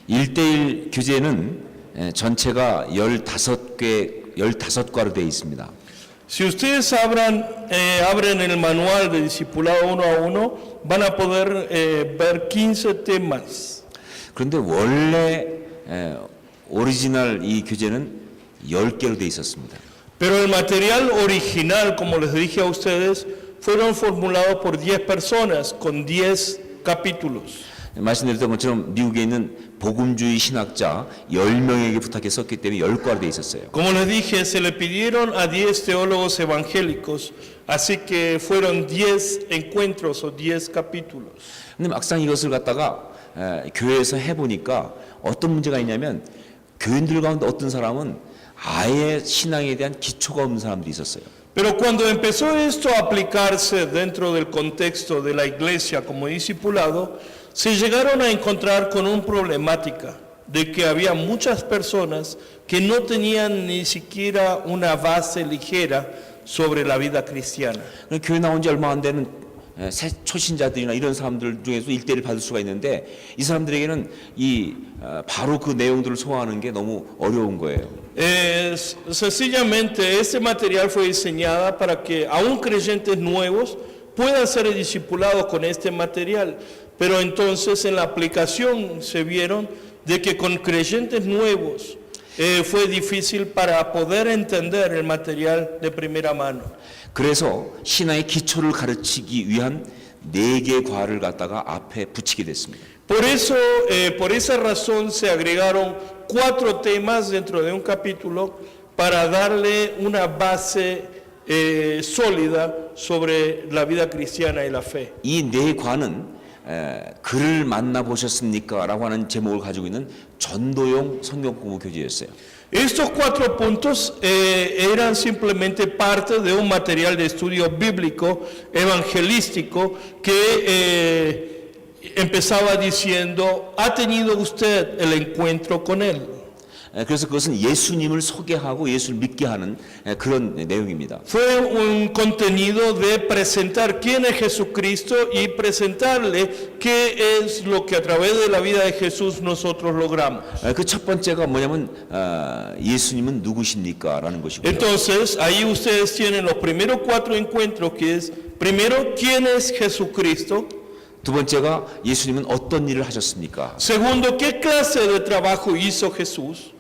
1대1 교재는 전체가 15과로 되어 있습니다. Si ustedes abren el manual de discipulado uno a uno, van a poder ver 15 temas. 그런데 원래 오리지널 이 교재는 10개로 되어 있었습니다. Pero el material original, como les dije a ustedes, fueron formulados por 10 personas con 10 capítulos. 말씀드렸던 것처럼 미국에 있는 복음주의 신학자 10명에게 부탁해 썼기 때문에 10과로 되어 있었어요. Como les dije, se le pidieron a 10 teólogos evangélicos, así que fueron 10 encuentros o 10 capítulos. 근데 막상 이것을 갖다가 교회에서 해보니까 어떤 문제가 있냐면 교인들 가운데 어떤 사람은 아예 신앙에 대한 기초가 없는 사람들이 있었어요. Pero cuando empezó esto a aplicarse dentro del contexto de la iglesia como discipulado, se llegaron a encontrar con una problemática de que había muchas personas que no tenían ni siquiera una base ligera sobre la vida cristiana. 교회 나온 지 얼마 안 되는 새 초신자들이나 이런 사람들 중에서 1대1 받을 수가 있는데 이 사람들에게는 바로 그 내용들을 소화하는 게 너무 어려운 거예요. Sencillamente este material fue diseñado para que aún creyentes nuevos puedan ser discipulados con este material, pero entonces en la aplicación se vieron de que con creyentes nuevos fue difícil para poder entender el material de primera mano. 그래서 신앙의 기초를 가르치기 위한 4개의 과를 갖다가 앞에 붙이게 됐습니다. Por eso, por esa razón se agregaron 4 temas dentro de un capítulo para darle una base sólida sobre la vida cristiana y la fe. 이 4과는 그를 만나보셨습니까? 라고 하는 제목을 가지고 있는 전도용 성경공부 교재였어요. Estos 4 puntos eran simplemente parte de un material de estudio bíblico, evangelístico, que empezaba diciendo, ¿ha tenido usted el encuentro con él? 그래서 그것은 예수님을 소개하고 예수를 믿게 하는 그런 내용입니다. Fue un contenido de presentar quién es Jesucristo y presentarle qué es lo que a través de la vida de Jesús nosotros logramos. 그 첫 번째가 뭐냐면 예수님은 누구십니까? 라는 것이고요. Entonces, ahí ustedes tienen los primeros 4 encuentros, que es, primero, ¿quién es Jesucristo? 두 번째가 예수님은 어떤 일을 하셨습니까? Segundo, ¿qué clase de trabajo hizo Jesús?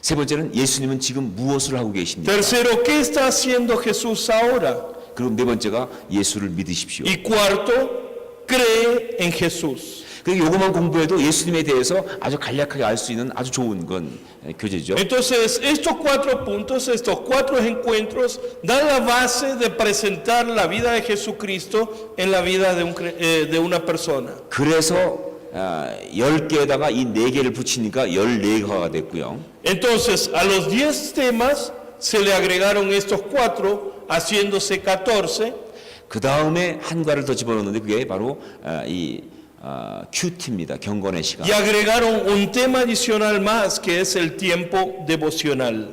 세 번째는 예수님은 지금 무엇을 하고 계십니까? Tercero, ¿qué está haciendo Jesús ahora? 그리고 네 번째가 예수를 믿으십시오. Y cuarto, cree en Jesús. 그러니까 이것만 공부해도 예수님에 대해서 아주 간략하게 알 수 있는 아주 좋은 건 교재죠. Entonces, estos 4 puntos, estos 4 encuentros, dan la base de presentar la vida de Jesucristo en la vida de una persona. 그래서 10개에다가 이 4개를 붙이니까 14과가 됐고요. Entonces, a los 10 temas se le agregaron estos 4, haciéndose 14. 그 다음에 한 과를 더 집어넣는데 그게 바로 이 큐티입니다. 경건의 시간. Y agregaron un tema adicional más, que es el tiempo devocional.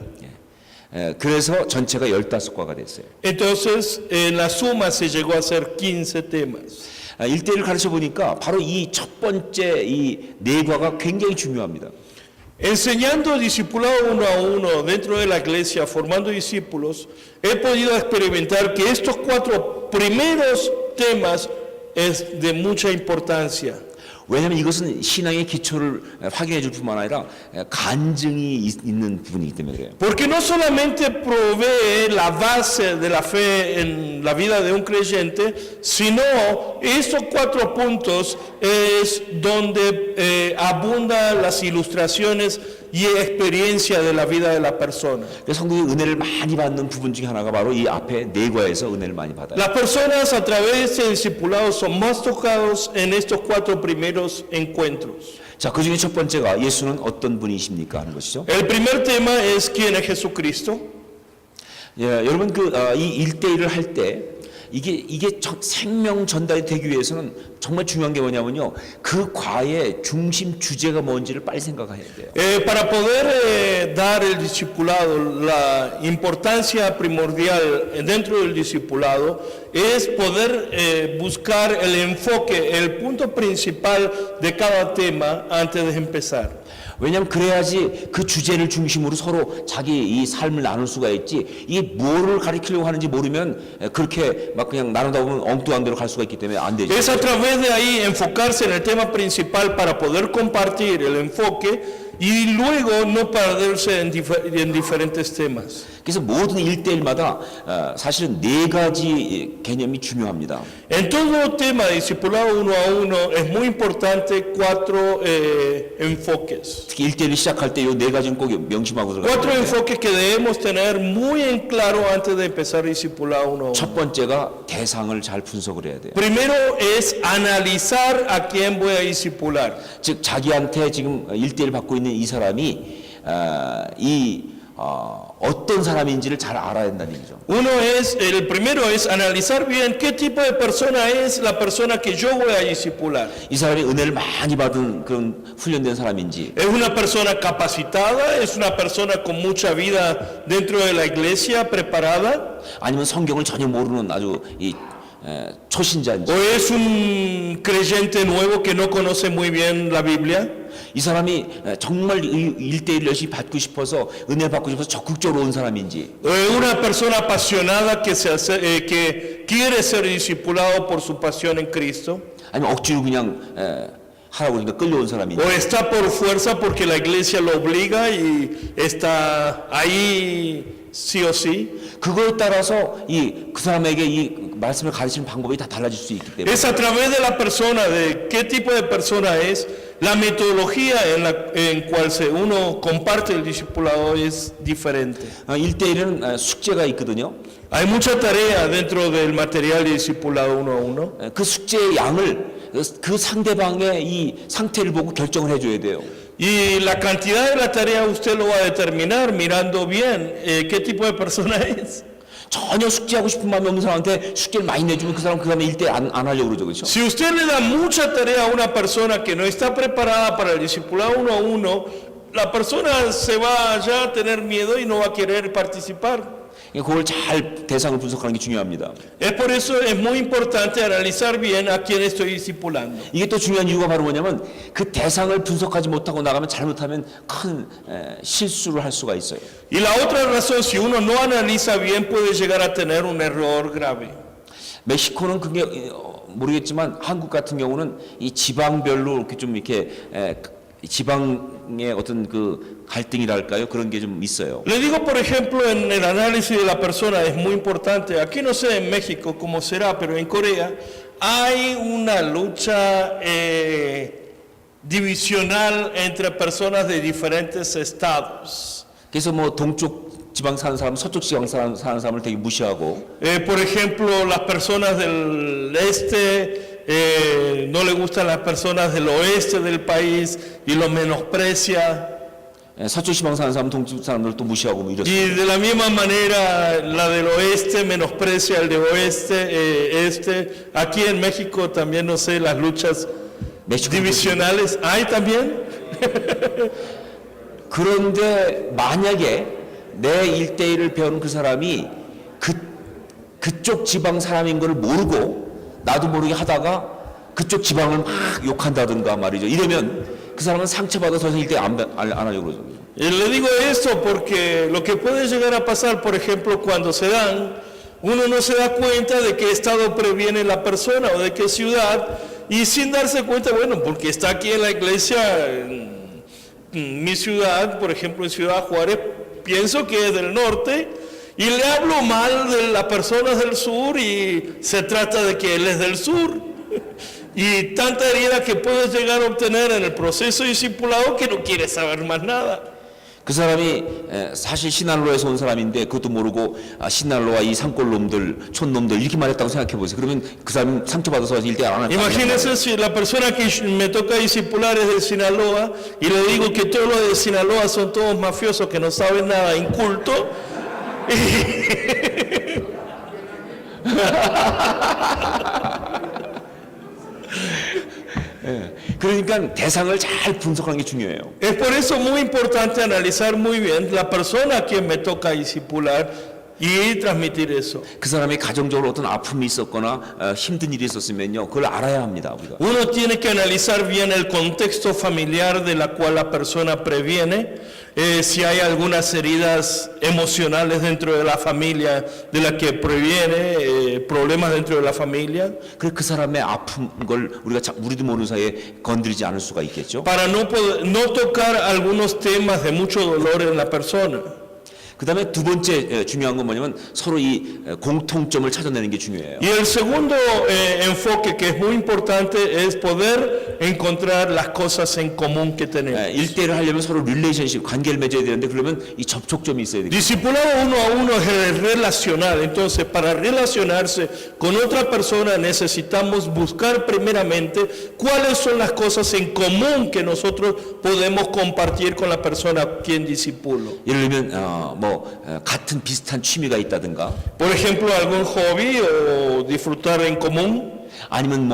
그래서 전체가 15과가 됐어요. Entonces, en la suma se llegó a ser 15 temas. 1대1을 가르쳐 보니까 바로 이 첫 번째 이 4과가 굉장히 중요합니다. Enseñando discipulado uno a uno dentro de la iglesia, formando discípulos, he podido experimentar que estos 4 primeros temas es de mucha importancia. 왜냐하면 이것은 신앙의 기초를 확인해 줄 뿐만 아니라 간증이 있는 부분이기 때문에 그래요. Porque no solamente provee la base de la fe en la vida de un creyente, sino estos 4 puntos es donde abundan las ilustraciones y experiencia de la vida de la persona. 성도의 은혜를 많이 받는 부분 중에 하나가 바로 이 앞에 4과에서 은혜를 많이 받아요. Las personas a través de este discipulado son más tocados en estos 4 primeros encuentros. 자, 그 중에 첫 번째가 예수는 어떤 분이십니까 하는 것이죠. El primer tema es quién es Jesucristo. 여러분 이 1대1을 할 때 이게 생명 전달이 되기 위해서는 정말 중요한 게 뭐냐면요. 그 과의 중심 주제가 뭔지를 빨리 생각해야 돼요. Para poder dar el discipulado, la importancia primordial dentro del discipulado es poder buscar el enfoque, el punto principal de cada tema antes de empezar. 왜냐하면 그래야지 그 주제를 중심으로 서로 자기 이 삶을 나눌 수가 있지. 이게 뭐를 가리키려고 하는지 모르면 그렇게 막 그냥 나누다 보면 엉뚱한 데로 갈 수가 있기 때문에 안 되죠. Es a través de ahí enfocarse en el tema principal para poder compartir el enfoque y luego no perderse en diferentes temas. 그래서 모든 일대일마다 사실은 네 가지 개념이 중요합니다. En todo tema de discipulado uno a uno es muy importante cuatro enfoques. 특히 일대일 시작할 때 이 네 가지는 꼭 명심하고 Cuatro 들어가야 돼요. enfoques que debemos tener muy en claro antes de empezar discipulado uno a 첫 uno. 번째가 대상을 잘 분석을 해야 돼요. Primero es analizar a quién voy a discipular. 즉 자기한테 지금 일대일 받고 있는 이 사람이 어떤 사람인지를 잘 알아야 된다는 얘기죠. El primero es analizar bien qué tipo de persona es la persona que yo voy a discipular. 이 사람이 은혜를 많이 받은 그런 훈련된 사람인지, ¿Es una persona capacitada? ¿Es una persona con mucha vida dentro de la iglesia, preparada? 아니면 성경을 전혀 모르는 아주 초신자인지. ¿O es un creyente nuevo que no conoce muy bien la Biblia? 이 사람이 정말 일대일 열심히 받고 싶어서 은혜 받고 싶어서 적극적으로 온 사람인지, ¿O es una persona apasionada que quiere ser discipulado por su pasión en Cristo? 아니면 억지로 그냥 하라고 그러니까 끌려온 사람인지. ¿O está por fuerza porque la iglesia lo obliga y está ahí sí o sí? 그거에 따라서 그 사람에게 이 말씀을 가르치는 방법이 다 달라질 수 있기 때문에. Es a través de la persona, de qué tipo de persona es, la metodología en cual uno comparte el discipulado es diferente. 1대1은 숙제가 있거든요. Hay mucha tarea dentro del material de discipulado uno a uno. 그 숙제의 양을 그 상대방의 이 상태를 보고 결정을 해줘야 돼요. Y la cantidad de la tarea usted lo va a determinar mirando bien qué tipo de persona es. 전혀 숙제하고 싶은 마음이 없는 사람한테 숙제를 많이 내주면 그 사람 그 다음에 1대1 안 하려고 그러죠. 그렇죠? Si usted le da mucha tarea a una persona que no está preparada para el discipulado uno a uno, la persona se va ya a tener miedo y no va a querer participar. 그걸 잘 대상을 분석하는 게 중요합니다. Es por eso es muy importante analizar bien a quién estoy discipulando. 이게 또 중요한 이유가 바로 뭐냐면 그 대상을 분석하지 못하고 나가면 잘못하면 큰 실수를 할 수가 있어요. Y la otra razón, si uno no analiza bien, puede llegar a tener un error grave. 멕시코는 그게 모르겠지만 한국 같은 경우는 이 지방별로 이렇게 좀 이렇게 지방의 어떤 그 갈등이랄까요? 그런 게 좀 있어요. Le digo, por ejemplo, en el análisis de la persona es muy importante. Aquí no sé en México cómo será, pero en Corea hay una lucha divisional entre personas de diferentes estados. 그래서 뭐 동쪽 지방 사는 사람, 서쪽 지방 사는 사람을 되게 무시하고, Por ejemplo, las personas del este no le gustan las personas del oeste del país y lo menosprecia. 서쪽 지방 사는 사람, 동쪽 사람들 또 무시하고 뭐 Y 이렇습니다. de la misma manera, la del oeste menosprecia al de oeste, Aquí en México también, no sé, las luchas 멕시코 divisionales hay también. 그런데 만약에 내 1대1을 배우는 그 사람이 그쪽 지방 사람인 걸 모르고 나도 모르게 하다가 그쪽 지방을 막 욕한다든가 말이죠. 이러면 그 사람은 상처받아서 1대1 안 하려고 그러죠. Y le digo esto porque lo que puede llegar a pasar, por ejemplo, cuando se dan, uno no se da cuenta de qué estado previene la persona o de qué ciudad, y sin darse cuenta, bueno, porque está aquí en la iglesia, en mi ciudad, por ejemplo, en Ciudad Juárez, pienso que es del norte, y le hablo mal de las personas del sur, y se trata de que él es del sur. Y tanta herida que puedes llegar a obtener en el proceso discipulado que no quieres saber más nada. 그 사람이 사실 신할로에서 온 사람인데 그것도 모르고 신할로와 이 산골놈들, 촌놈들 이렇게 말했다고 생각해 보세요. 그러면 그 사람이 상처받아서 1대1 안 할 거예요. Imagínense si la persona que me toca discipular es de Sinaloa y le digo que todos los de Sinaloa son todos mafiosos que no saben nada, incultos. 그러니까 대상을 잘 분석하는 게 중요해요. Es por eso muy importante analizar muy bien la persona a quien me toca discipular y transmitir eso. 그 사람이 가정적으로 어떤 아픔이 있었거나 힘든 일이 있었으면요, 그걸 알아야 합니다. 우리가. Uno tiene que analizar bien el contexto familiar de la cual la persona previene, si hay algunas heridas emocionales dentro de la familia de la que previene, problemas dentro de la familia, 그래 그 사람의 아픈 걸 우리도 모르는 사이에 건드리지 않을 수가 있겠죠. para no tocar algunos temas de mucho dolor en la persona. 그 다음에 두 번째 중요한 건 뭐냐면 서로 이 공통점을 찾아내는 게 중요해요. Y el segundo enfoque que es muy importante es poder encontrar las cosas en común que tenemos. 1대1을 하려면 서로 릴레이션십, 관계를 맺어야 되는데 그러면 이 접촉점이 있어야 되겠죠. Discipulado uno a uno es el relacional, entonces para relacionarse con otra persona necesitamos buscar primeramente cuáles son las cosas en común que nosotros podemos compartir con la persona a quien discipulo. 예를 들면 같은 비슷한 취미가 있다든가 Por ejemplo, algún hobby o disfrutar en común, 아니면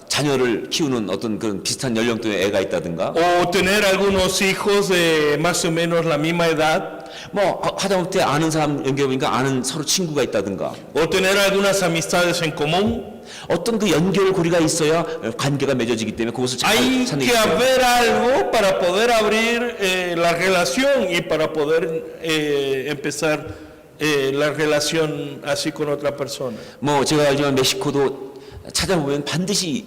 자녀를 키우는 어떤 그런 비슷한 연령대의 애가 있다든가 o tener algunos hijos de más o menos la misma edad, 하다못해 아는 사람 연결해보니까 아는 서로 친구가 있다든가 o tener algunas amistades en común. 어떤 그 연결고리가 있어야 관계가 맺어지기 때문에 그것을 잘 Hay 찾는 게 que 있어요. haber algo para poder abrir la relación y para poder empezar la relación así con otra persona. 제가 알지만 멕시코도 찾아보면 반드시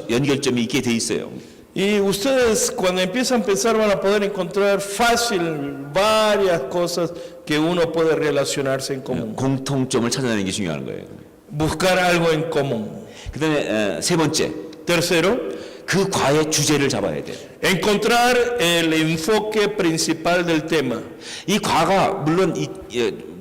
연결점이 있게 돼 있어요. Y ustedes cuando empiezan a pensar van a poder encontrar fácil varias cosas que uno puede relacionarse en común. 공통점을 찾아내는 게 중요한 거예요. Buscar algo en común. 그다음에 세 번째, Tercero, 그 과의 주제를 잡아야 돼요. encontrar el enfoque principal del tema. 이 과가 물론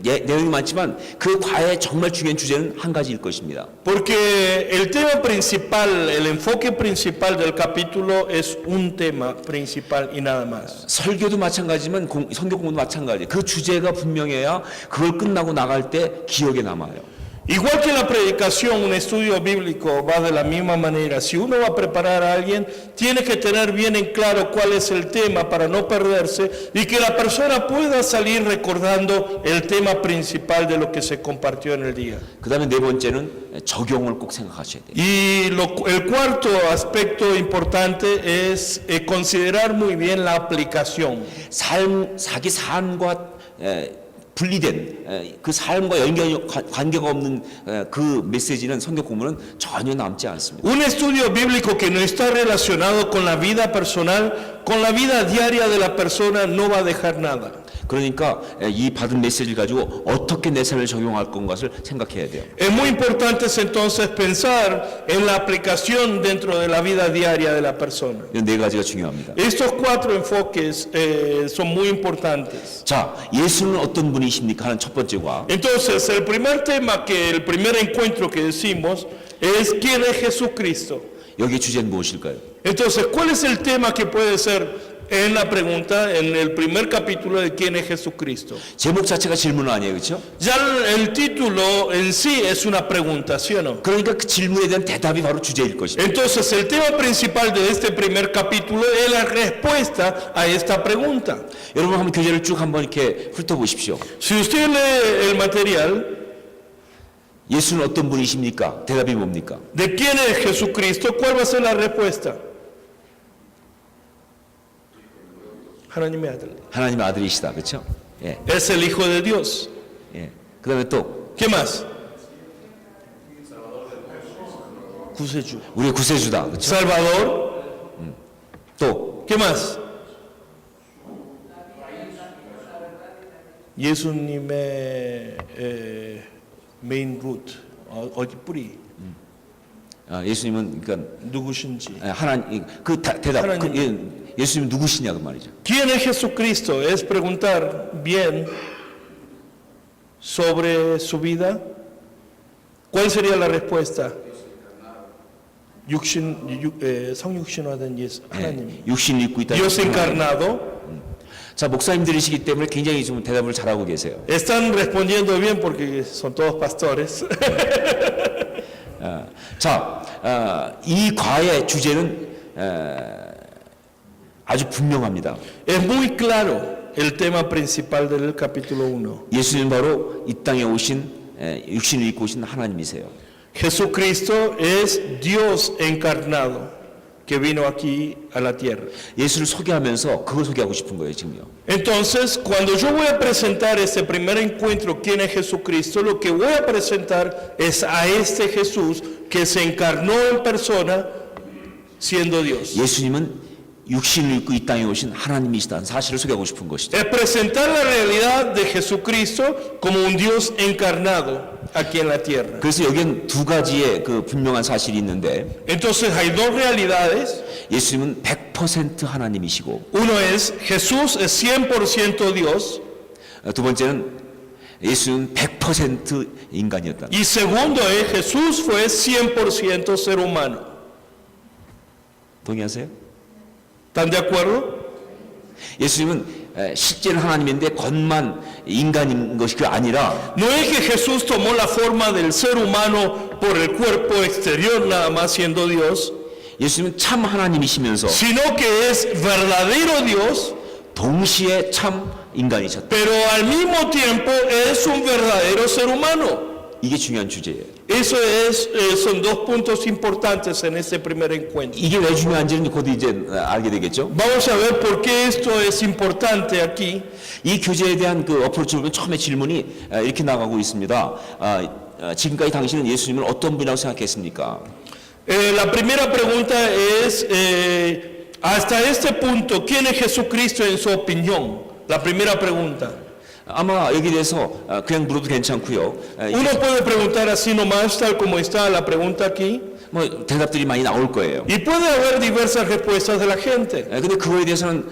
내용이 많지만 그 과의 정말 중요한 주제는 한 가지일 것입니다. Porque el tema principal, el enfoque principal del capítulo es un tema principal y nada más. 설교도 마찬가지지만 성경 공부도 마찬가지. 그 주제가 분명해야 그걸 끝나고 나갈 때 기억에 남아요. Igual que la predicación, un estudio bíblico va de la misma manera. Si uno va a preparar a alguien, tiene que tener bien en claro cuál es el tema para no perderse y que la persona pueda salir recordando el tema principal de lo que se compartió en el día. 그다음에 네 번째는 적용을 꼭 생각하셔야 돼요. Y el cuarto aspecto importante es considerar muy bien la aplicación. 자기 삶과 분리된 그 삶과 관계가 없는 그 메시지는 성경 공부는 전혀 남지 않습니다. Un estudio bíblico que no está relacionado con la vida personal, con la vida diaria de la persona, no va a dejar nada. 그러니까 이 받은 메시지를 가지고 어떻게 내 삶에 적용할 것을 생각해야 돼요. Es muy importante entonces pensar en la aplicación dentro de la vida diaria de la persona. 이 네 가지가 중요합니다. Estos cuatro enfoques son muy importantes. 자, 예수는 어떤 분이십니까? 하는 첫 번째와 Entonces, el primer tema, el primer encuentro que decimos es ¿quién es Jesucristo? 여기 주제는 무엇일까요? Entonces, ¿cuál es el tema que puede ser en la pregunta, en el primer capítulo de quién es Jesucristo? 제목 자체가 질문 아니에요, 그렇죠? Ya el título en sí es una pregunta, ¿sí o no? 그러니까 그 질문에 대한 대답이 바로 주제일 것입니다. Entonces, el tema principal de este primer capítulo es la respuesta a esta pregunta. 여러분 한번 교재를 쭉 한번 이렇게 훑어보십시오. Si usted lee el material, 예수는 어떤 분이십니까? 대답이 뭡니까? ¿de quién es Jesucristo? ¿Cuál va a ser la respuesta? 하나님의 아들. 하나님의 아들이시다, 그렇죠? 예, Es el Hijo de Dios. 예. 그다음에 또 ¿Qué más? 구세주. 우리의 구세주다, 그렇죠? Salvador. 또 ¿Qué más? 예수님의 메인 루트 어디 뿌리 예수님은 그러니까 누구신지. 하나님 대답 하나님. 예수님 누구시냐 그 말이죠. ¿Quién es Jesucristo? Es preguntar bien sobre su vida. ¿Cuál sería la respuesta? 성육신화된 예수 하나님. 육신 입고 있다. Dios encarnado. 자, 목사님들이시기 때문에 굉장히 좀 대답을 잘하고 계세요. Están respondiendo bien porque son todos pastores. 이 과의 주제는 아주 분명합니다. Es muy claro el tema principal del capítulo 1. 예수님 바로 이 땅에 오신 육신을 입고 오신 하나님이세요. Jesucristo es Dios encarnado que vino aquí a la tierra. 예수를 소개하면서 그걸 소개하고 싶은 거예요, 지금요. Entonces, cuando yo voy a presentar este primer encuentro, ¿quién es Jesucristo? Lo que voy a presentar es a este Jesús que se encarnó en persona siendo Dios. 예수님은 육신을 입고 이 땅에 오신 하나님이시다는 사실을 소개하고 싶은 것이죠. Es presentar la realidad de Jesucristo como un Dios encarnado aquí en la tierra. 그래서 여기엔 두 가지의 그 분명한 사실이 있는데 Entonces hay dos realidades. 예수님은 100% 하나님이시고 Uno es Jesús es 100% Dios. 두 번째는 예수는 100% 인간이었다. Y segundo es Jesús fue 100% ser humano. 동의하세요? ¿Están de acuerdo? 예수님은 실제는 하나님인데 겉만 인간인 것이 아니라 No es que Jesús tomó la forma del ser humano por el cuerpo exterior nada más siendo Dios, 예수님은 참 하나님이시면서 sino que es verdadero Dios, 동시에 참 인간이셨다. pero al mismo tiempo es un verdadero ser humano. 이게 중요한 주제예요. Eso son dos puntos importantes en este primer encuentro. 이게 왜 중요한지는 곧 이제 알게 되겠죠. Vamos a ver por qué esto es importante aquí. 이 교제에 대한 그 어프로치를 보면 처음에 질문이 이렇게 나가고 있습니다. 지금까지 당신은 예수님을 어떤 분이라고 생각했습니까? La primera pregunta es, hasta este punto, ¿quién es Jesucristo en su opinión? La primera pregunta. 아마 여기에 대해서 그냥 물어도 괜찮고요. Uno puede preguntar así nomás, tal como está la pregunta aquí, 뭐 대답들이 많이 나올 거예요. y puede haber diversas respuestas de la gente. 근데 그거에 대해서는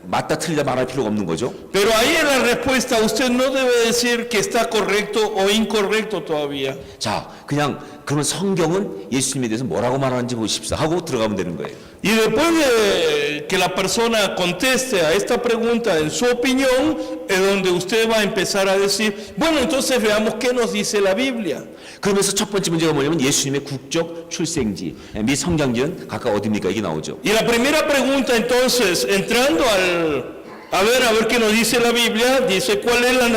맞다 틀리다 말할 필요가 없는 거죠. Pero ahí en la respuesta usted no debe decir que está correcto o incorrecto todavía. 자, 그냥 그러면 성경은 예수님에 대해서 뭐라고 말하는지 보십시다 하고 들어가면 되는 거예요. Y después de que la persona conteste a esta pregunta en su opinión, es donde usted va a empezar a decir, bueno, entonces veamos qué nos dice la Biblia. 그러면서 첫 번째 문제가 뭐냐면 예수님의 국적, 출생지, 및 성장지는 각각 어디입니까? 이게 나오죠. Y la primera pregunta entonces, entrando a ver qué nos dice la Biblia, dice cuál es la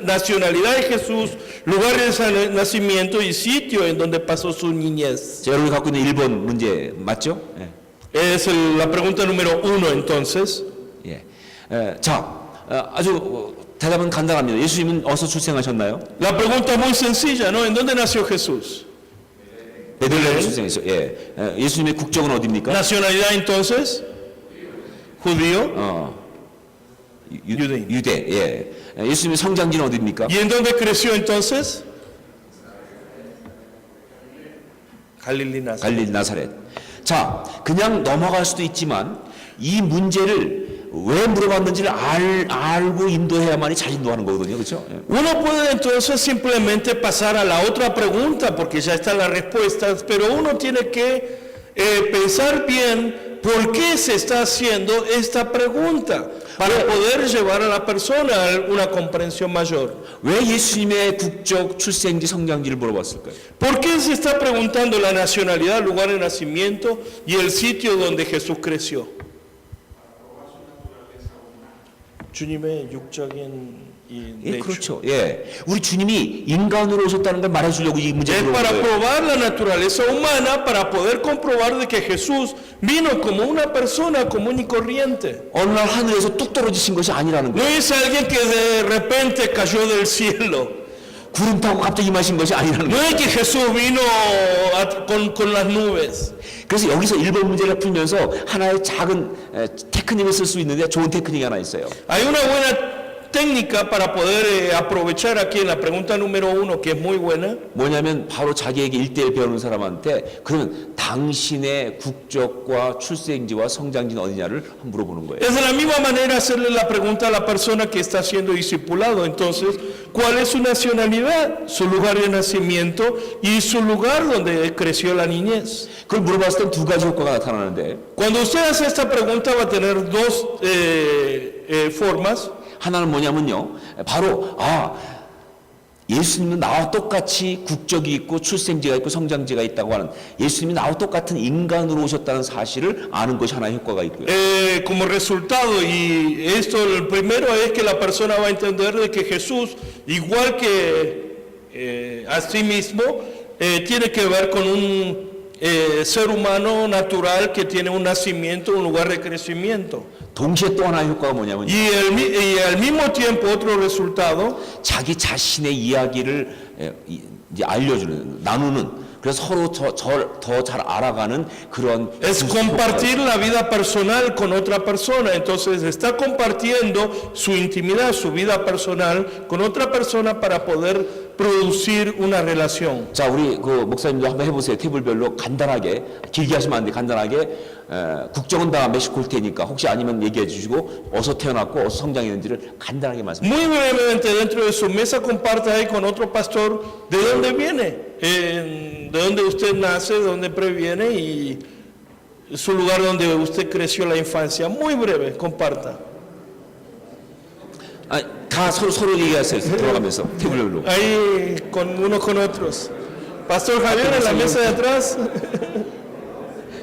nacionalidad de Jesús, lugar de nacimiento y sitio en donde pasó su niñez. 자, 여러분이 갖고 있는 1번 문제 맞죠? Es la pregunta número 1 entonces. 예. 아주 대답은 간단합니다. 예수님은 어디서 출생하셨나요? La pregunta es muy sencilla, ¿no? ¿En dónde nació Jesús? 베들레헴에 출생했죠. 예. 예수님의 국적은 어디입니까? Nacionalidad entonces, judío. 유대인. 유대. 예. 예수님의 성장지는 어디입니까? ¿Y en dónde creció entonces? 갈릴리 나사렛. 갈릴리 나사렛. 자, 그냥 넘어갈 수도 있지만 이 문제를 왜 물어봤는지를 알고 인도해야만이 잘 인도하는 거거든요. 그렇죠? 예. Uno puede entonces simplemente pasar a la otra pregunta porque ya están las respuestas, pero uno tiene que pensar bien por qué se está haciendo esta pregunta para poder llevar a la persona a una comprensión mayor. 왜 예수님의 국적, 출생지, 성장지를 물어봤을까요? ¿Por qué se está preguntando la nacionalidad, lugar de nacimiento y el sitio donde Jesús creció? 주님의 육적인 예, 그렇죠. 예. 우리 주님이 인간으로 오셨다는 걸 말해주려고 이 문제를 Es 물어본 para 거예요. probar la naturaleza humana, para poder comprobar de que Jesús vino como una persona común y corriente. 어느 날 하늘에서 뚝 떨어지신 것이 아니라는 No 거예요. es alguien que de repente cayó del cielo. 구름 타고 갑자기 임하신 것이 아니라는 No 거예요. es que Jesús vino con las nubes. 그래서 여기서 1번 문제를 풀면서 하나의 작은 테크닉을 쓸 수 있는데 좋은 테크닉이 하나 있어요. Hay una buena técnica para poder aprovechar aquí en la pregunta número 1, que es muy buena. 뭐냐면 바로 자기에게 1대1 배우는 사람한테 그러면 당신의 국적과 출생지와 성장지는 어디냐를 물어보는 거예요. Es de la misma manera hacerle la pregunta a la persona que está siendo discipulado. Entonces, ¿cuál es su nacionalidad, su lugar de nacimiento y su lugar donde creció la niñez? 그걸 물어봤을 때 두 가지 효과가 나타나는데 Cuando usted hace esta pregunta va a tener dos formas. 하나는 뭐냐면요, 바로 예수님은 나와 똑같이 국적이 있고 출생지가 있고 성장지가 있다고 하는, 예수님이 나와 똑같은 인간으로 오셨다는 사실을 아는 것이 하나의 효과가 있고요. Como resultado, y esto el primero es que la persona va a entender de que Jesús, igual que a sí mismo, tiene que ver con un ser humano natural que tiene un nacimiento, un lugar de crecimiento. 동시에 또 하나의 효과가 뭐냐면 Y al mismo tiempo otro resultado 자기 자신의 이야기를 이제 알려주는, 나누는, 그래서 서로 더 잘 알아가는 그런 es compartir la vida personal con otra persona. Entonces está compartiendo su intimidad, su vida personal con otra persona para poder producir una relación. 자, 우리 그 목사님도 한번 해보세요. 테이블별로 간단하게, 길게 하시면 안 돼. 간단하게 국정은 다 멕시코일 테니까 혹시 아니면 얘기해 주시고 어디서 태어났고 어디서 성장했는지를 간단하게 말씀해 주세요. Muy brevemente dentro de su mesa comparta ahí con otro pastor de dónde viene, de dónde usted nace, de dónde previene y su lugar donde usted creció la infancia. Muy breve, comparta. 다 서로 얘기하세요. 들어가면서 테이블별로. Ahí con unos con otros. Pastor Javier en la mesa de atrás.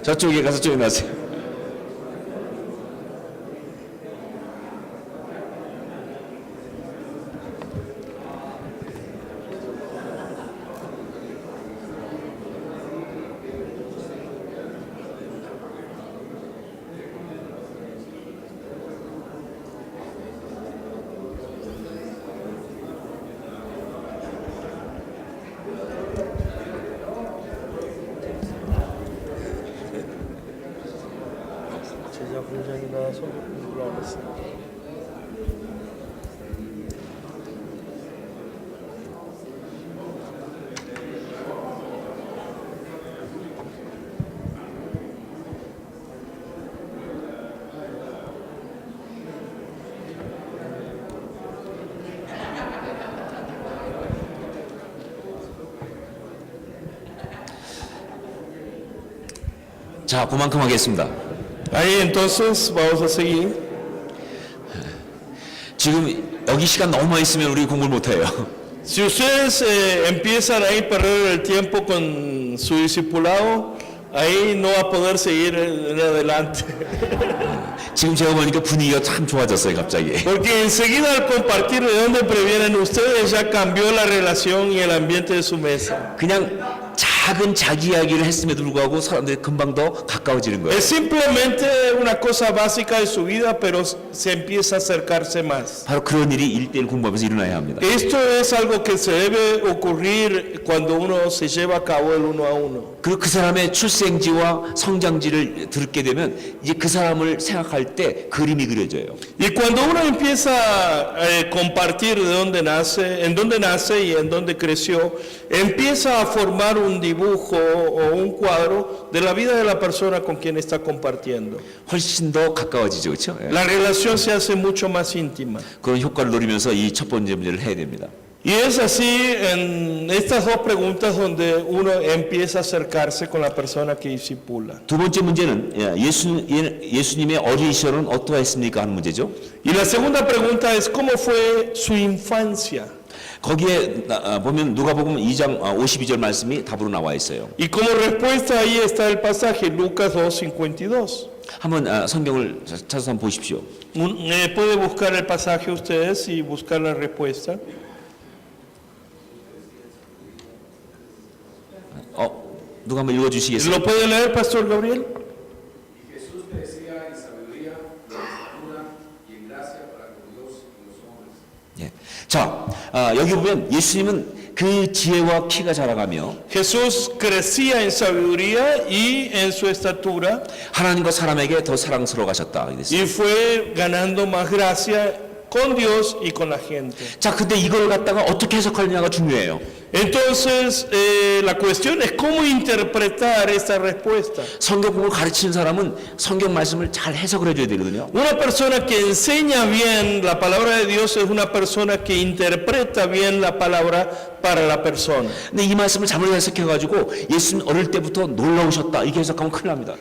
저쪽에 가서 조용하세요. 제자 훈련이나 성경 공부를 하고 있습니다. 자, 그만큼 하겠습니다. Ahí entonces vamos a seguir. 지금 여기 시간 너무 많이 있으면 우리 공부를 못해요. Si ustedes empiezan ahí a perder el tiempo con su discipulado, ahí no va a poder seguir en adelante. 지금 제가 보니까 분위기가 참 좋아졌어요, 갑자기. Porque enseguida al compartir de dónde previenen ustedes ya cambió la relación y el ambiente de su mesa. 그냥 작은 자기 이야기를 했음에도 불구하고 사람들이 금방 더 가까워지는 거예요. Es simplemente una cosa básica de su vida, pero se empieza a acercarse más. 바로 그런 일이 1대1 공부하면서 일어나야 합니다. Esto es algo que se debe ocurrir cuando uno se lleva a cabo el uno a uno. 그리고 그 사람의 출생지와 성장지를 듣게 되면 이제 그 사람을 생각할 때 그림이 그려져요. Y cuando uno empieza a compartir de dónde nace, en dónde nace y en dónde creció, empieza a formar un dibujo o un cuadro de la vida de la persona con quien está compartiendo. 훨씬 더 가까워지죠, 그렇죠? 예. La relación se hace mucho más íntima. 그런 효과를 노리면서 이 첫 번째 문제를 해야 됩니다. Y es así en estas dos preguntas donde uno empieza a acercarse con la persona que discipula. 두 번째 문제는 예수님의 어린 시절은 어떠했습니까 하는 문제죠. Y la segunda pregunta es ¿cómo fue su infancia? 거기에 보면 누가복음 2장 52절 말씀이 답으로 나와 있어요. Y como respuesta ahí está el pasaje Lucas 2:52. 한번 성경을 찾아서 한번 보십시오. Puede buscar el pasaje ustedes y buscar la respuesta. 누가 한번 읽어주시겠어요? ¿Lo puede leer, Pastor Gabriel? Y Jesús crecía en sabiduría, en estatura y en gracia para con Dios y los hombres. 예. 자, 여기 보면 예수님은 그 지혜와 키가 자라가며 Jesús crecía en sabiduría y en su estatura 하나님과 사람에게 더 사랑스러워가셨다. y fue ganando más gracia con Dios y con la gente. 자, 근데 이걸 갖다가 어떻게 해석하느냐가 중요해요. Entonces, la cuestión es cómo interpretar esta respuesta. 성경 공부를 가르치는 사람은 성경 말씀을 잘 해석을 해줘야 되거든요. Una persona que enseña bien la palabra de Dios es una persona que interpreta bien la palabra para la persona. 근데 이 말씀을 잘못 해석해가지고 예수님 어릴 때부터 놀라우셨다 이렇게 해석하면 큰일 납니다.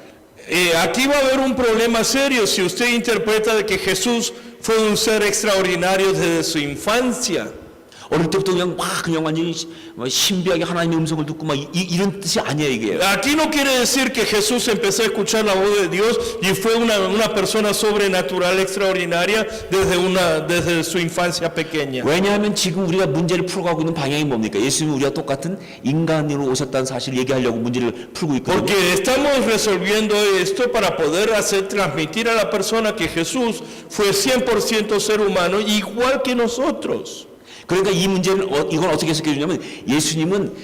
Aquí va a haber un problema serio si usted interpreta de que Jesús fue un ser extraordinario desde su infancia. 어릴 때부터 그냥 완전히 신비하게 하나님의 음성을 듣고 이런 뜻이 아니에요, 이게. Aquí no quiere decir que Jesús empezó a escuchar la voz de Dios y fue una persona sobrenatural extraordinaria desde su infancia pequeña. 왜냐하면 지금 우리가 문제를 풀어가고 있는 방향이 뭡니까? 예수님은 우리가 똑같은 인간으로 오셨다는 사실을 얘기하려고 문제를 풀고 있거든요. Porque estamos resolviendo esto para poder hacer transmitir a la persona que Jesús fue 100% ser humano igual que nosotros. 그러니까 이 문제는 이건 어떻게 해석해 주냐면 예수님은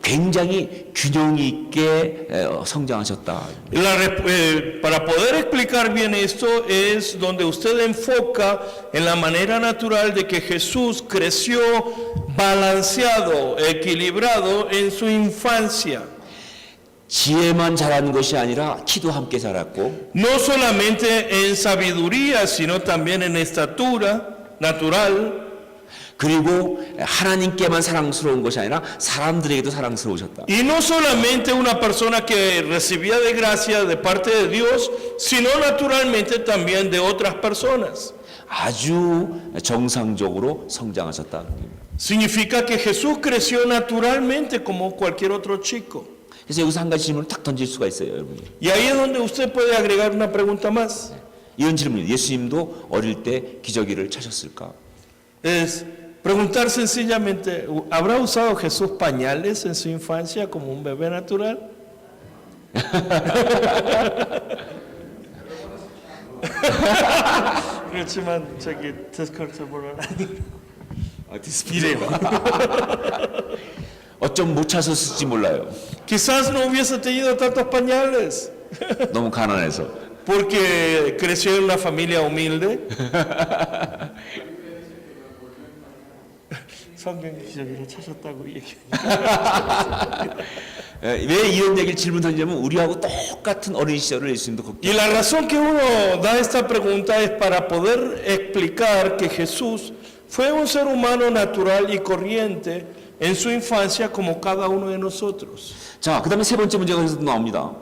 굉장히 균형 있게 성장하셨다. Para poder explicar bien esto es donde usted enfoca en la manera natural de que Jesús creció balanceado, equilibrado en su infancia. 지혜만 자란 것이 아니라 키도 함께 자랐고 No solamente en sabiduría, sino también en estatura natural. 그리고 하나님께만 사랑스러운 것이 아니라 사람들에게도 사랑스러우셨다. Y no solamente una persona que recibía de gracia de parte de Dios, sino naturalmente también de otras personas. 아주 정상적으로 성장하셨다. Significa que Jesús creció naturalmente como cualquier otro chico. 그래서 여기서 한 가지 질문을 탁 던질 수가 있어요, 여러분. Y ahí es donde usted puede agregar una pregunta más. 이런 질문. 예수님도 어릴 때 기저귀를 차셨을까? Es preguntar sencillamente, ¿habrá usado Jesús pañales en su infancia como un bebé natural? 그렇지만 저기 디스코드 보러 디스플레이. 어쩜 못 차셨을지 몰라요. Quizás no hubiese tenido tantos pañales 너무 가난해서. porque creció en una familia humilde. 성경 기저귀를 차셨다고 얘기해요. 왜 이런 얘기를 질문 던지냐면 우리하고 똑같은 어린 시절을 예수님도 Y la razón que uno da esta pregunta es para poder explicar que Jesús fue un ser humano natural y corriente en su infancia como cada uno de nosotros. 자, 그 다음에 세 번째 문제가 그래서 나옵니다.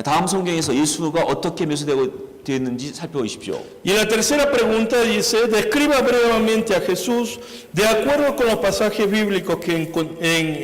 다음 성경에서 예수가 어떻게 묘사되었는지 살펴보십시오. Y la tercera pregunta dice, describa brevemente a Jesús de acuerdo con los pasajes bíblicos que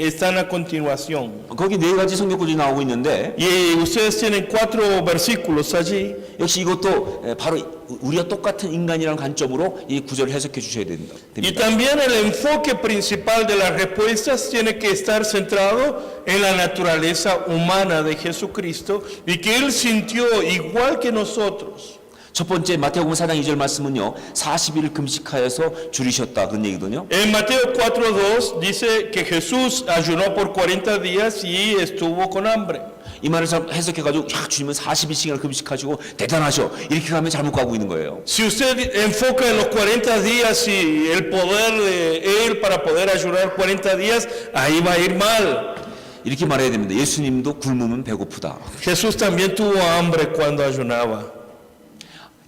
están a continuación. 거기 네 가지 성경 구절이 나오고 있는데 Y ustedes tienen 4 versículos allí. 역시 이것도 바로 우리가 똑같은 인간이라는 관점으로 이 구절을 해석해 주셔야 됩니다. Y también el enfoque principal de las respuestas tiene que estar centrado en la naturaleza humana de Jesucristo y que Él sintió igual que nosotros. 첫 번째 마태복음 4장 2절 말씀은요. 40일 금식하여서 줄이셨다 그런 얘기거든요. En Mateo 4:2 dice que Jesús ayunó por 40 días y estuvo con hambre. 이 말을 해석해가지고 야 주님은 40일씩이나 금식하시고 대단하셔 이렇게 가면 잘못 가고 있는 거예요. Si usted enfoca en los 40 días y el poder de Él para poder ayunar 40 días, ahí va a ir mal. 이렇게 말해야 됩니다. 예수님도 굶으면 배고프다. Jesús también tuvo hambre cuando ayunaba.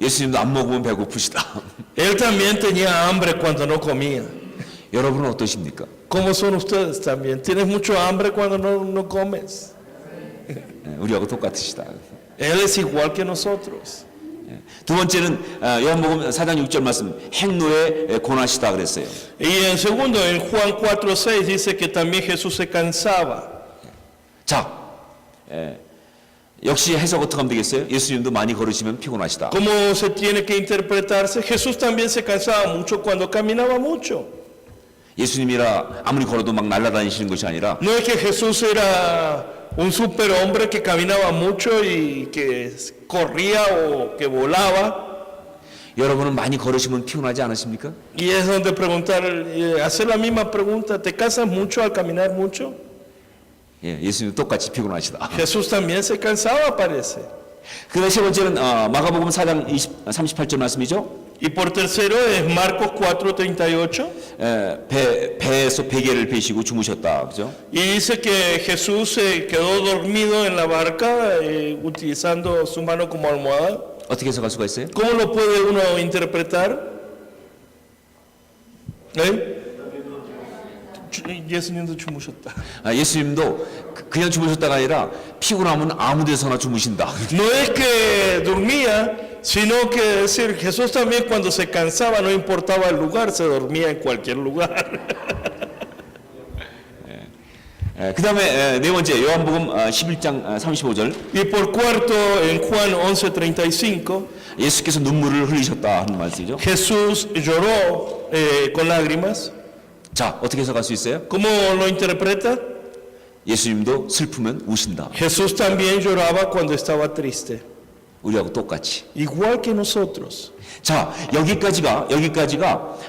예수님도 안 먹으면 배고프시다. Él también tenía hambre cuando no comía. 여러분은 어떠십니까? ¿Cómo son ustedes también? ¿Tienes mucho hambre cuando no comes? 우리하고 똑같으시다. Él es igual que nosotros. 두 번째는 요한복음 4장 6절 말씀 행로에 고나시다 그랬어요. Y en segundo, en Juan 4:6 dice que también Jesús se cansaba. 자, 역시 해석 어떻게 하면 되겠어요? 예수님도 많이 걸으시면 피곤하시다. ¿Cómo se tiene que interpretarse? Jesús también se cansaba mucho cuando caminaba mucho. 예수님이라 아무리 걸어도 막 날아다니시는 것이 아니라 No es que Jesús era un superhombre que caminaba mucho y que corría o que volaba. 여러분은 많이 걸으시면 피곤하지 않으십니까? Y es donde preguntar, hacer la misma pregunta, ¿te cansas mucho al caminar mucho? 예, 예수님 똑같이 피곤하시다. Jesús también se cansaba, parece. 그 세 번째는 마가복음 4장 38절 말씀이죠. Y por tercero es Marcos 4:38. 배에서 베개를 베시고 주무셨다. 그죠? Y dice que Jesús se quedó dormido en la barca utilizando su mano como almohada. 어떻게 해석할 수가 있어요? ¿Cómo lo puede uno interpretar? 예수님도 주무셨다. 예수님도 그냥 주무셨다가 아니라 피곤하면 아무 데서나 주무신다. No es que dormía, sino que decir, Jesús también cuando se cansaba, no importaba el lugar, se dormía en cualquier lugar. 그 다음에 네 번째 요한복음 11장 35절 Y por cuarto, en Juan 11:35, 예수께서 눈물을 흘리셨다 하는 말씀이죠. Jesús lloró con lágrimas. 자, 어떻게 해석할 수 있어요? ¿Cómo lo interpreta? 예수님도 슬프면 우신다. Jesús también lloraba cuando estaba triste, 우리하고 똑같이. igual que nosotros. 자, 여기까지가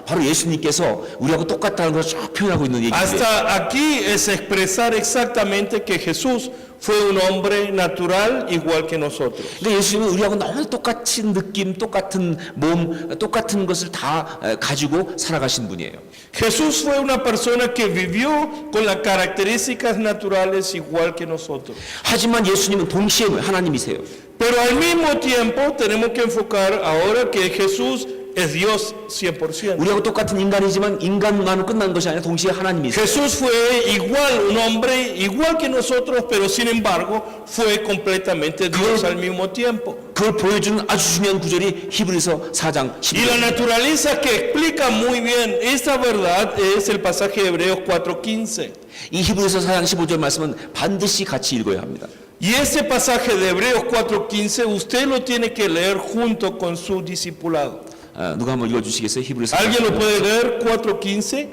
바로 예수님께서 우리하고 똑같다는 것을 쭉 표현하고 있는 얘기인데 Hasta aquí es expresar exactamente que Jesús fue un hombre natural igual que nosotros. 근데 예수님은 우리하고 너무 똑같은 느낌, 똑같은 몸, 똑같은 것을 다 가지고 살아가신 분이에요. Jesús fue una persona que vivió con las características naturales igual que nosotros. 하지만 예수님은 동시에 하나님이세요. Pero al mismo tiempo tenemos que enfocar ahora que Jesús es Dios 100%. 우리하고 똑같은 인간이지만 인간만으로 끝난 것이 아니라 동시에 하나님이세요. Jesús fue igual, un hombre igual que nosotros, pero sin embargo fue completamente Dios al mismo tiempo. 그걸 보여주는 아주 중요한 구절이 히브리서 4장 Y la 10절. naturaleza que explica muy bien esta verdad es el pasaje de Hebreos 4:15. 이 히브리서 4장 15절 말씀은 반드시 같이 읽어야 합니다. Y ese pasaje de Hebreos 4:15 usted lo tiene que leer junto con su discipulado. 누가 한번 읽어주시겠어요? 히브리서 4장 ¿Alguien lo 15절. puede leer? 4:15.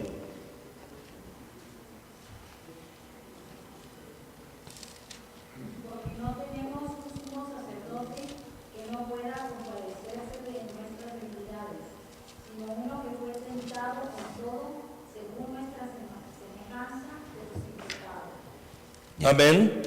Porque no tenemos un sumo sacerdote que no pueda compadecerse de nuestras debilidades, sino uno que fue tentado en todo según nuestra semejanza, pero sin pecado. Amén.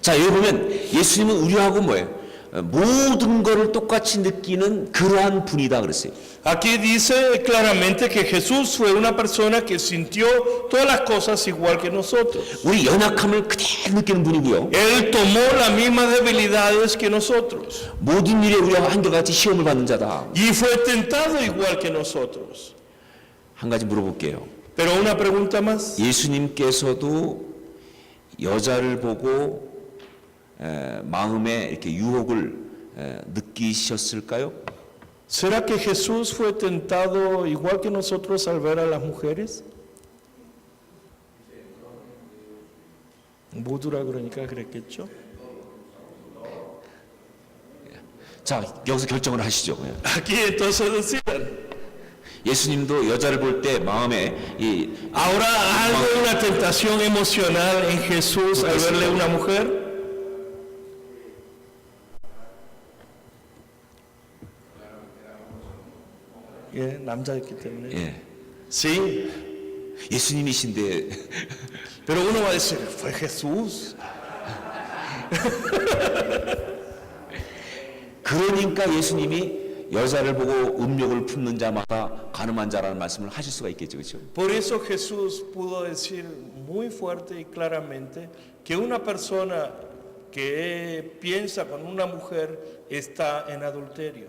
자, 여기 보면 예수님은 우리하고 뭐예요? 모든 것을 똑같이 느끼는 그러한 분이다 그랬어요. Aquí dice claramente que Jesús fue una persona que sintió todas las cosas igual que nosotros. 우리 연약함을 그대로 느끼는 분이고요. Él tomó las mismas debilidades que nosotros 모든 일에 우리와 한결같이 시험을 받는 자다. y fue tentado igual que nosotros. 한 가지 물어볼게요. Pero una pregunta más. 예수님께서도 여자를 보고 마음에 이렇게 유혹을 느끼셨을까요? ¿Será que Jesús fue tentado igual que nosotros al ver a las mujeres? 모두라 그러니까 그랬겠죠. 자, 여기서 결정을 하시죠. Aquí entonces decían, 예수님도 여자를 볼 때 마음에 이 ¿habrá algo de una tentación emocional en Jesús al verle a una mujer? 예, 남자였기 때문에. 예. Sí, 예수님이신데 pero uno va a decir, fue Jesús. 그러니까 예수님이 여자를 보고 음욕을 품는 자마다 가늠한 자라는 말씀을 하실 수가 있겠죠. 그렇죠? Por eso Jesús pudo decir muy fuerte y claramente que una persona que piensa con una mujer está en adulterio.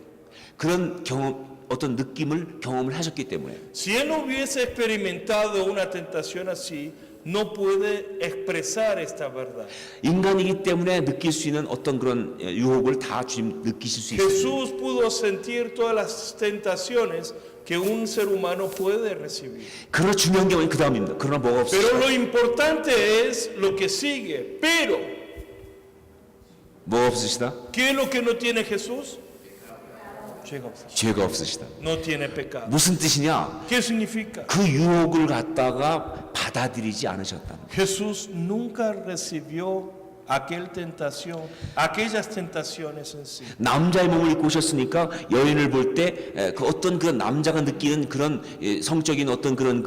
그런 경험, 어떤 느낌을 경험을 하셨기 때문에 Si él no hubiese experimentado una tentación así, no puede expresar esta verdad. 인간이기 때문에 느낄 수 있는 어떤 그런 유혹을 다 주님 느끼실 수 있어요. Jesús pudo sentir todas las tentaciones que un ser humano puede recibir. 그러나 중요한 게 그 다음입니다. 그러나 뭐가 없어요. Pero lo importante es lo que sigue. Pero, 뭐가 없으시다? ¿qué es lo que no tiene Jesús? 죄가 없어. 죄가 없으시다. No tiene pecado. 무슨 뜻이냐? ¿Qué significa? 그 유혹을 갖다가 받아들이지 않으셨다. Jesús nunca recibió aquellas tentaciones en sí. 남자의 몸을 입고 오셨으니까 여인을 볼 때 그 어떤 그런 남자가 느끼는 그런 성적인 어떤 그런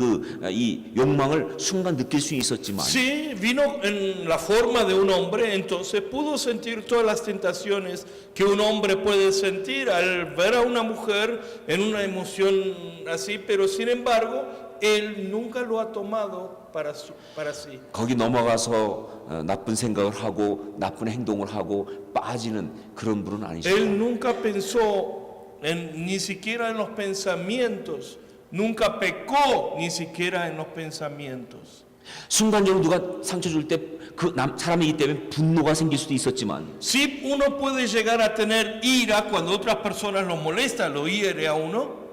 이 욕망을 순간 느낄 수 있었지만 Sí, vino en la forma de un hombre, entonces pudo sentir todas las tentaciones que un hombre puede sentir al ver a una mujer en una emoción así, pero sin embargo, él nunca lo ha tomado para sí. 거기 넘어가서 나쁜 생각을 하고 나쁜 행동을 하고 빠지는 그런 분은 아니시죠. Él nunca pensó ni siquiera en los pensamientos, nunca pecó ni siquiera en los pensamientos. 순간적으로 누가 상처 줄 때 그 사람이기 때문에 분노가 생길 수도 있었지만 Sí, uno puede llegar a tener ira cuando otras personas lo molestan, lo hiere a uno,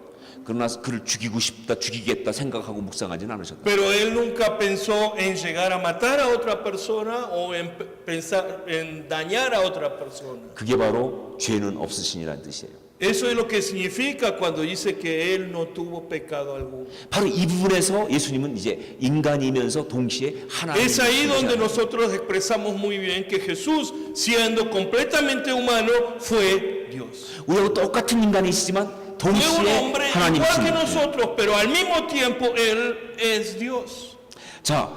그러나 그를 죽이고 싶다, 죽이겠다 생각하고 묵상하지는 않으셨다. pero él nunca pensó en llegar a matar a otra persona o en pensar en dañar a otra persona. 그게 바로 죄는 없으시니라는 뜻이에요. Eso es lo que significa cuando dice que él no tuvo pecado alguno. 바로 이 부분에서 예수님은 이제 인간이면서 동시에 하나님. Es ahí donde nosotros expresamos muy bien que Jesús, siendo completamente humano, fue Dios. 우리하고 똑같은 인간이시지만 Fue un 동시에 hombre igual que 하나님이십니다. nosotros, pero al mismo tiempo él es Dios. 자,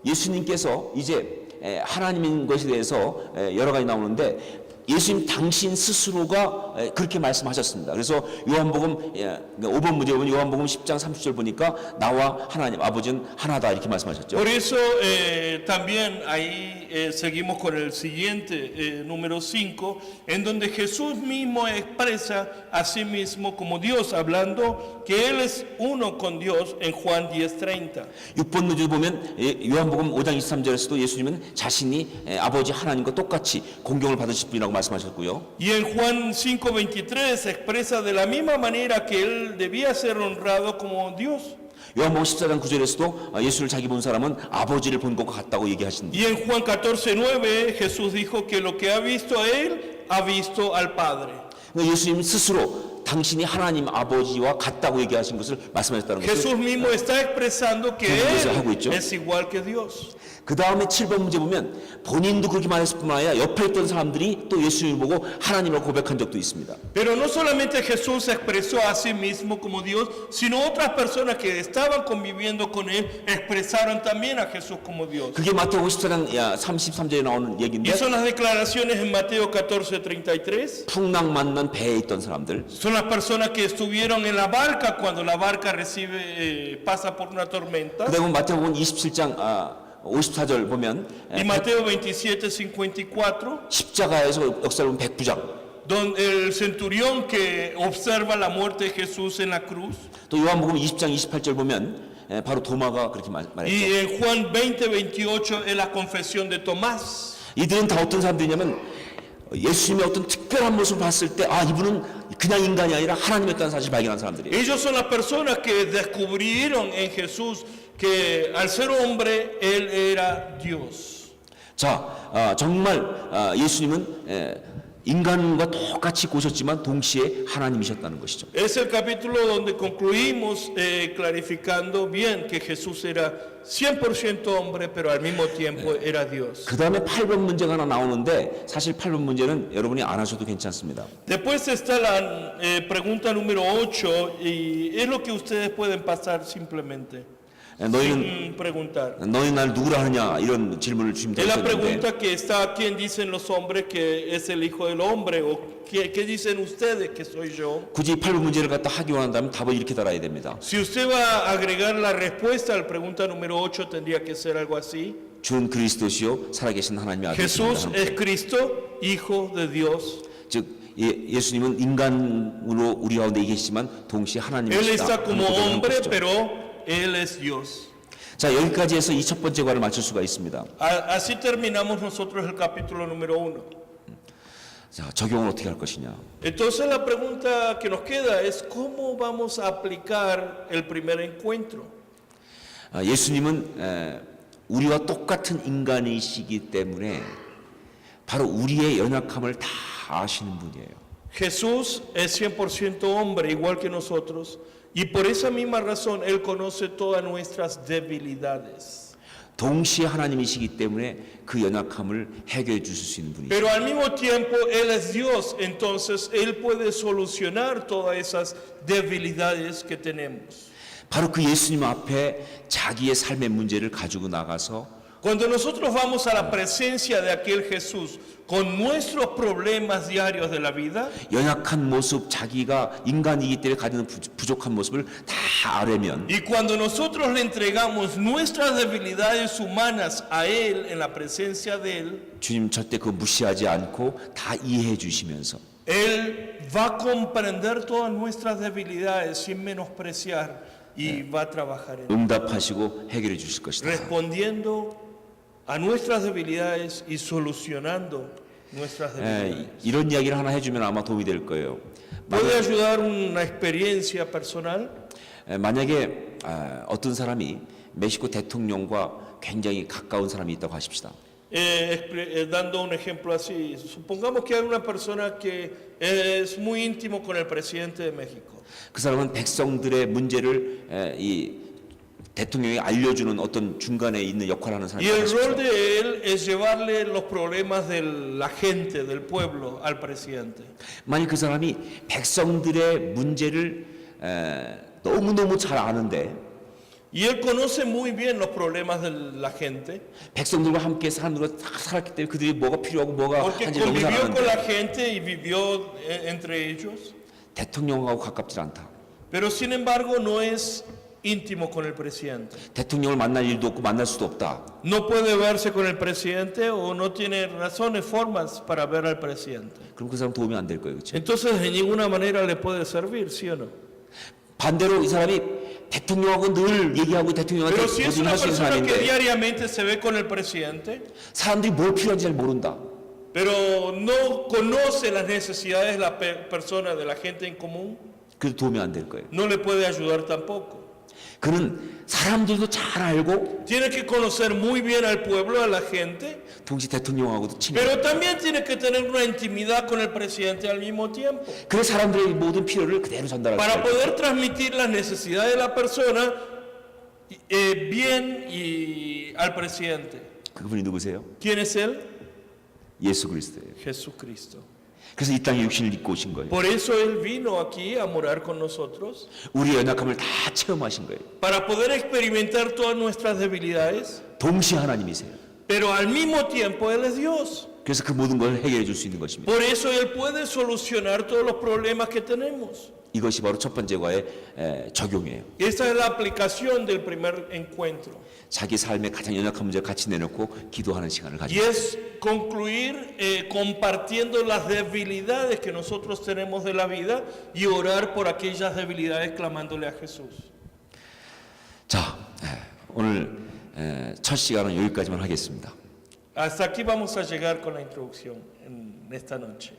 예수님께서 이제 하나님인 것에 대해서 여러 가지 나오는데 예수님 당신 스스로가 그렇게 말씀하셨습니다. 그래서 요한복음 5번 문제 보면 요한복음 10장 30절 보니까 나와 하나님 아버지는 하나다 이렇게 말씀하셨죠. Por eso también ahí seguimos con el siguiente, número 5, en donde Jesús mismo expresa a sí mismo como Dios, hablando que Él es uno con Dios en Juan 10:30. 6번 문제 보면 요한복음 5장 23절에서도 예수님은 자신이 아버지 하나님과 똑같이 공경을 받으실 분이라고 말씀하셨고요. Y en Juan 5:23 expresa de la misma manera que Él debía ser honrado como Dios. 요한복음 14장 9절에서도 예수를 자기 본 사람은 아버지를 본 것과 같다고 얘기하신다. Y en Juan 14:9 Jesús dijo que lo que ha visto a Él, ha visto al Padre. 예수님 스스로 당신이 하나님 아버지와 같다고 얘기하신 것을 말씀하셨다는 Jesús 것을. mismo está expresando que 하고 Él 있죠. es igual que Dios. 그 다음에 7번 문제 보면 본인도 그렇게 말했을 뿐만 아니라 옆에 있던 사람들이 또 예수님을 보고 하나님을 고백한 적도 있습니다. Pero no solamente Jesús se expresó a sí mismo como Dios, sino otras personas que estaban conviviendo con Él expresaron también a Jesús como Dios. 그게 마태복음 14장 33절에 나오는 Y 얘기인데 son las declaraciones en Mateo 14:33. 풍랑 만난 배에 있던 사람들, Son las personas que estuvieron en la barca cuando la barca pasa por una tormenta. 그다음에 마태복음 27장 54절 보면 Y Mateo 27:54, 십자가에서 역사를 보면 백부장, donde el centurión que observa la muerte de Jesús en la cruz. 또 요한복음 20장 28절 보면 바로 도마가 그렇게 말했죠. Y en Juan 20:28 es la confesión de Tomás. 이들은 다 어떤 사람들이냐면 예수님의 어떤 특별한 모습을 봤을 때 이분은 그냥 인간이 아니라 하나님이었다는 사실을 발견한 사람들이에요. Ellos son las personas que descubrieron en Jesús que al ser hombre él era Dios. 자, 정말 예수님은 인간과 똑같이 고셨지만 동시에 하나님이셨다는 것이죠. Es el capítulo donde concluimos clarificando bien que Jesús era 100% hombre, pero al mismo tiempo era Dios. 그 다음에 8번 문제가 하나 나오는데 사실 8번 문제는 여러분이 안 하셔도 괜찮습니다. Después está la pregunta número 8 y es lo que ustedes pueden pasar simplemente 너희는 sin preguntar. 너희 날 누구라 하느냐 이런 질문을 주시면 Es la 되는데 pregunta que está, ¿quién dicen los hombres que es el Hijo del Hombre? ¿O qué dicen ustedes que soy yo? 굳이 8번 문제를 갖다 하기 원한다면 답을 이렇게 달아야 됩니다. Si usted va a agregar la respuesta a la pregunta número 8, tendría que ser algo así. 주는 그리스도시요 살아계신 하나님의 Jesús 아들이십니다. es Cristo, Hijo de Dios. 즉 예수님은 인간으로 우리 가운데 계시지만 동시에 Él 하나님이시다. está como 하는 고백을 hombre, 하는 것이죠. pero Él es Dios. 자, 여기까지 해서 이 첫 번째 과를 맞출 수가 있습니다. Así terminamos nosotros el capítulo número 1. 자, 적용을 어떻게 할 것이냐. Entonces la pregunta que nos queda es ¿cómo vamos a aplicar el primer encuentro? 예수님은 우리와 똑같은 인간이시기 때문에 바로 우리의 연약함을 다 아시는 분이에요. Jesús es 100% hombre, igual que nosotros, y por esa misma razón Él conoce todas nuestras debilidades. 동시에 하나님이시기 때문에 그 연약함을 해결해 주실 수 있는 분이죠. Pero al mismo tiempo Él es Dios, entonces Él puede solucionar todas esas debilidades que tenemos. 바로 그 예수님 앞에 자기의 삶의 문제를 가지고 나가서 Cuando nosotros vamos a la presencia de aquel Jesús con nuestros problemas diarios de la vida, 연약한 모습, 자기가 인간이기 때문에 가지는 부족한 모습을 다 아뢰면 y cuando nosotros le entregamos nuestras debilidades humanas a Él en la presencia de Él, 주님 절대 그거 무시하지 않고 다 이해해 주시면서 Él va a comprender todas nuestras debilidades sin menospreciar y va a trabajar en 응답하시고 해결해 주실 것이다. respondiendo a nuestras debilidades y solucionando nuestras debilidades. 이런 이야기를 하나 해주면 아마 도움이 될 거예요. Puede ayudar una experiencia personal. 만약에 어떤 사람이 멕시코 대통령과 굉장히 가까운 사람이 있다고 하십시다. Dando un ejemplo así, supongamos que hay una persona que es muy íntimo con el presidente de México. 그 사람은 백성들의 문제를 이 대통령이 알려주는 어떤 중간에 있는 역할을 하는 Y el 사람이다. rol de él es llevarle los problemas de la gente, del pueblo, al presidente. 만약 그 사람이 백성들의 문제를 너무너무 잘 아는데 Y él conoce muy bien los problemas de la gente, 백성들과 함께 사람들과 다 살았기 때문에 그들이 뭐가 필요하고 뭐가 porque 한지 너무 잘 convivió con la 아는데 gente y vivió entre ellos, 대통령하고 가깝지 않다. pero sin embargo no es íntimo con el presidente. 대통령을 만날 일도 없고 만날 수도 없다. No puede verse con el presidente o no tiene razones, formas para ver al presidente. 그럼 그 사람 도움이 안 될 거예요. 그렇죠? Entonces de ninguna manera le puede servir, ¿sí o no? 반대로 이 사람이 대통령하고 늘 얘기하고 대통령한테 Pero si es 뭐든 una 할 수 있는 persona que 사람인데 diariamente se ve con el presidente, 사람들이 뭘 필요한지 잘 모른다. pero no conoce las necesidades de la persona, de la gente en común, 그래도 도움이 안 될 거예요. no le puede ayudar tampoco. 그는 사람들도 잘 알고 Tiene que conocer muy bien al pueblo, a la gente, 동시에 대통령하고도 친해. pero también tiene que tener una intimidad con el presidente al mismo tiempo, 그래 사람들의 모든 필요를 그대로 전달할 수 para 있어요. poder transmitir las necesidades de la persona bien y al presidente. 그분이 누구세요? ¿Quién es él? 예수 그리스도예요. Jesucristo. 그래서 이 땅에 육신을 입고 오신 거예요. Por eso él vino aquí a morar con nosotros, 우리의 연약함을 다 체험하신 거예요. para poder experimentar todas nuestras debilidades, 동시에 하나님이세요. pero al mismo tiempo él es Dios. 그래서 그 모든 걸 해결해 줄 수 있는 것입니다. Por eso él puede solucionar todos los problemas que tenemos. 이것이 바로 첫 번째과의 적용이에요. Esa es la aplicación del primer encuentro. 자기 삶의 가장 연약한 문제를 같이 내놓고 기도하는 시간을 Y 가지고 es concluir compartiendo las debilidades que nosotros tenemos de la vida y orar por aquellas debilidades clamándole a Jesús. 자, 오늘 첫 시간은 여기까지만 하겠습니다. Hasta aquí vamos a llegar con la introducción en esta noche.